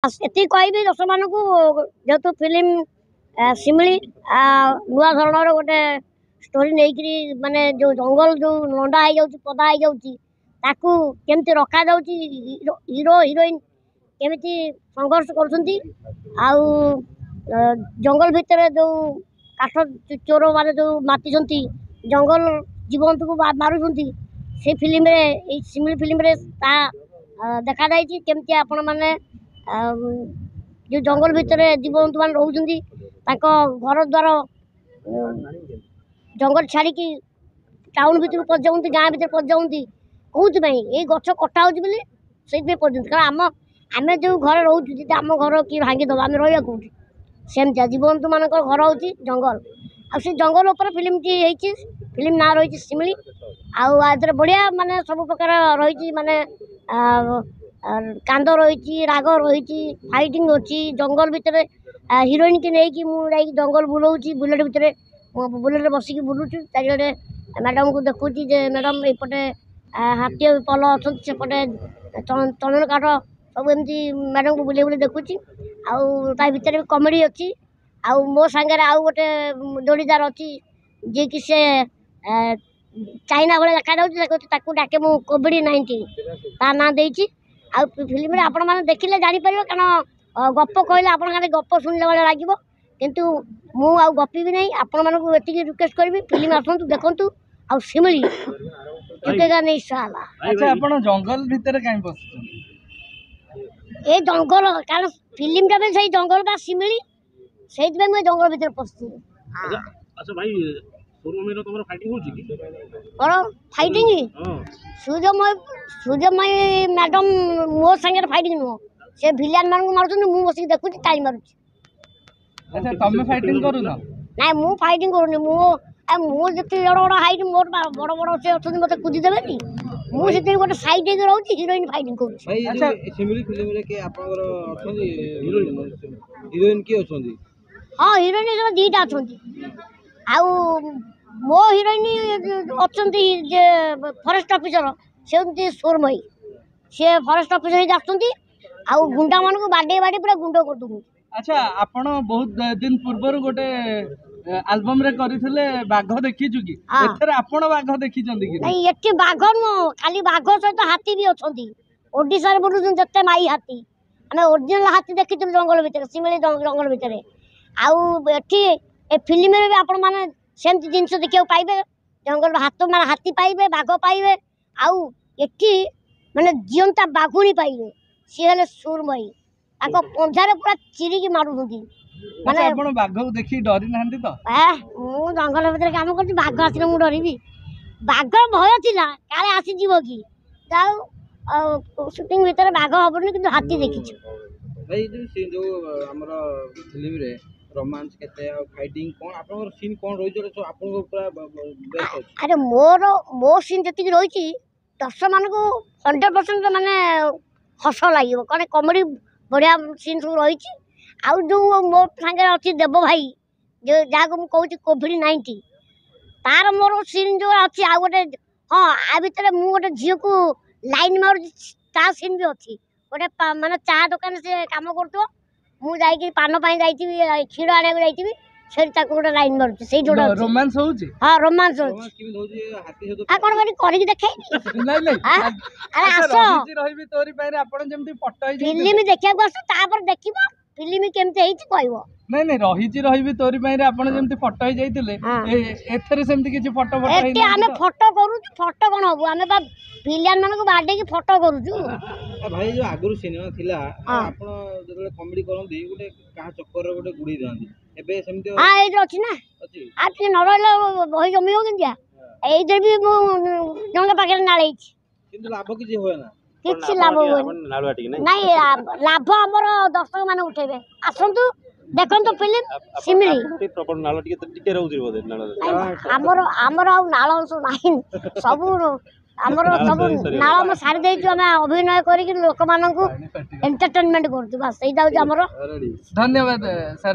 एति कहबी दर्शक मान जेहेतु फिल्म सिमिली नुआ धरण गोटे स्टोरी नहीं माने जो जंगल जो लंडा हो पदा हो केमती रखा हीरो हिरोइन केमती संघर्ष कर जंगल भितर जो काठ चोर माने जो माति जंगल जीवंत को मारुंट से फिल्म रे सिमिली फिल्म रे देखा केमती आपण माने जो जंगल भितर जीवजंतु मान रोचंती घर द्वार जंगल छाड़ी टाउन भर पच जाऊँ गाँ भर पच जाऊँ कौन ये गच कटा हो कारण आम जो घर रोचे आम घर किए भांगीद आम रहा कौटी सेमती जीवजंतु मान घर हूँ जंगल से जंगल उपर फिल्म टी फिल्म ना रही सिमिली आदर बढ़िया माने सब प्रकार रही माने कांद रही राग रही फाइटिंग अच्छी जंगल भितर हिरोइन की नहीं मुझे जंगल बुलाऊँ बुलेट भितर बुलेट बसिक बुलूँ चारिड़े मैडम को देखुची मैडम एपटे हाथी पल अच्छा सेपटे चंदन काठ सब एमती मैडम को बुले बुले देखुची आर कमेडी अच्छी आउ मो सांगे आउ गोटे जोड़ीदार अच्छी जी कि से चाइना भाई देखा डाके मु कोविड-19 ता ना देती आ फिल्म रे आपण माने देखिले जानि परिबो कारण गप कहले आपण गाने गप सुनले वाला लागिबो किंतु मु आ गपी भी नहीं आपण माने को एति रिक्वेस्ट करबी फिल्म आसंतु देखंतु आ सिमिली टिकेगा नहीं साला। अच्छा आपण जंगल भीतर काई बस ए जंगल कारण फिल्म टा में सही जंगल बा सिमिली सेहि में मैं जंगल भीतर पसती। अच्छा भाई शुरू में तुम्हारा फाइटिंग होची की और फाइटिंग सूर्यमय मैडम मो संगे फाइटिंग नो से विलेन मान को मारुछन मु बसी देखुची टाइम मारुची। अच्छा तमे फाइटिंग करू ना नाही मु फाइटिंग करूनी मु जति बड़ हाइट मोर बड़ बड़ से अछन मते कुदी देबेनी मु जति गोटे साइड के रहउची हीरोइन फाइटिंग करूची। भाई अच्छा सिमिली फिल्म रे के आपनकर अछन हीरोइन के अछन हां हीरोइन दीटा अछन आउ मो हीरोइन अच्छी जे फॉरेस्ट ऑफिसर से सोरमयी सी फॉरेस्ट ऑफिसर आसुँच आउ गुंडा मान को बाडे बाडे पूरा गुंड कर दूँ। अच्छा आपण बहुत दिन पूर्व गोटे एल्बम रे करथिले बाघ देखिछु कि एथरे आपण बाघ देखिचंदी कि नहीं एठी बाघ नो खाली बाघ सहित हाथी भी अछंती ओडिसा रे बुलु जत्ते माई हाथी हमें ओरिजिनल हाथी देखिछु जंगल भीतर सिमिली जंगल भीतर आउ एठी ए फिल्म रे आपण माने सेमती जिनस देखिया पाइबे जंगल हाथ माने हाथी पाइबे बाघ पाइबे आउ एठी माने जीवंता बाघुणी पाइबे सी हेले सुरमयी आको पंजारे पूरा चिरी की मारुछंती माने आपण बाघ को देखि डरी नाहंती तो मु जंगल भीतर काम करती बाघ आसिले मु डरिबी बाघ भय थिला काले आसी जीवो की जाऊ शूटिंग भीतर बाघ हबनी किंतु हाथी देखिछु। भाई जो हमरा फिल्म रे रोमांस केते आ फाइटिंग कोन आपन सीन कोन रोइ जो आपन को पूरा बेस्ट अछि। अरे मो सीन जति रही दर्शक मान को 100% माने हस लगे कौन कमेडी बढ़िया सीन सब रही आउ जो मो सागे अच्छी देव भाई जो जहाँ को मुझे कोविड-19 तार मोर सीन जो अच्छी आ गोटे हाँ आ भितर मु गोटे झील को लाइन मार सीन भी अच्छी गोटे माने चा दुकान से कम कर मुझे पान क्षीर आने जाइए से गोटे लाइन मारुची से रोमांस होउची हां रोमांस होउची हाथी से आ कोन करी देखाई नहीं नहीं अरे आसो रहिबी तोरी पैरे आपण जेमती पटई फिल्म देखिया को आसो तापर देखिबो फिल्म केमते हेची कहबो नहीं नहीं रहिबी तोरी पैरे आपण जेमती पटई जाइतिले एथरे सेमती किछि फोटो एते हमें फोटो करू फोटो कोन होबो हमें बा विलेन मान को बाडे की फोटो करू भाई जो आगुरु सिनेमा थिला आपण जतले कॉमेडी करंदी गोटे का चक्कर गोटे गुडी दांदी एबे सेमती हां ए अछि ना अछि आप न रहले बही जमी हो किंदिया ए जे भी जंग पाखे नाळै किंतु लाभ किछि होय ना किछि लाभ होय नहीं लाभ हमर दर्शक माने उठेबे आसंतु देखंतु फिल्म सिमिली प्रॉपर नाळ टिके रहउजी बोदे नाळ हमर आ नाळ अंश नाही सब हमर सब नाळ हम सारी देइछु हम अभिनय करी कि लोक मानन को एंटरटेनमेंट करतु बस एई दाउ हमर धन्यवाद सर।